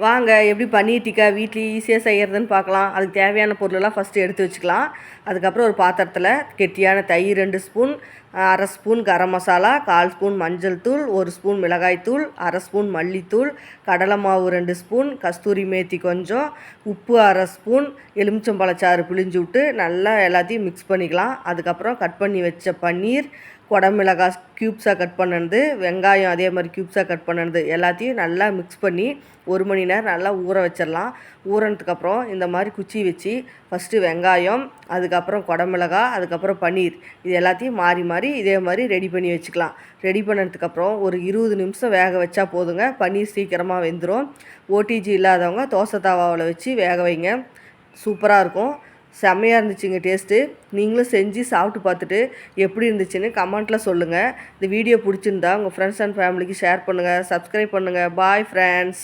வாங்க எப்படி பன்னீர் டிக்கா வீட்டில் ஈஸியாக செய்கிறதுன்னு பார்க்கலாம். அதுக்கு தேவையான பொருளெல்லாம் ஃபஸ்ட்டு எடுத்து வச்சுக்கலாம். அதுக்கப்புறம் ஒரு பாத்திரத்தில் கெட்டியான தயிர் 2 ஸ்பூன், அரை ஸ்பூன் கரம் மசாலா, 1/4 ஸ்பூன் மஞ்சள் தூள், 1 ஸ்பூன் மிளகாய்த்தூள், அரை ஸ்பூன் மல்லித்தூள், கடலை மாவு 2 ஸ்பூன், கஸ்தூரி மேத்தி கொஞ்சம், உப்பு அரை ஸ்பூன், எலுமிச்சம்பழச்சாறு பிழிஞ்சு விட்டு நல்லா எல்லாத்தையும் மிக்ஸ் பண்ணிக்கலாம். அதுக்கப்புறம் கட் பண்ணி வச்ச பன்னீர், குடமிளகாய் க்யூப்ஸாக கட் பண்ணது, வெங்காயம் அதே மாதிரி க்யூப்ஸாக கட் பண்ணது எல்லாத்தையும் நல்லா மிக்ஸ் பண்ணி 1 மணி நேரம் நல்லா ஊற வச்சிடலாம். ஊறினதுக்கப்புறம் இந்த மாதிரி குச்சி வச்சு ஃபஸ்ட்டு வெங்காயம், அதுக்கப்புறம் குடமிளகாய், அதுக்கப்புறம் பன்னீர் இது எல்லாத்தையும் மாறி மாறி இதே மாதிரி ரெடி பண்ணி வச்சுக்கலாம். ரெடி பண்ணதுக்கப்புறம் ஒரு 20 நிமிஷம் வேக வச்சா போதுங்க. பன்னீர் சீக்கிரமாக வெந்துடும். ஓடிஜி இல்லாதவங்க தோசை தவாவில் வச்சு வேக வைங்க. சூப்பராக இருக்கும். செம்மையாக இருந்துச்சுங்க டேஸ்ட்டு. நீங்களும் செஞ்சு சாப்பிட்டு பார்த்துட்டு எப்படி இருந்துச்சுன்னு கமெண்ட்டில் சொல்லுங்கள். இந்த வீடியோ பிடிச்சிருந்தா உங்கள் ஃப்ரெண்ட்ஸ் அண்ட் ஃபேமிலிக்கு ஷேர் பண்ணுங்கள், சப்ஸ்கிரைப் பண்ணுங்கள். Bye friends.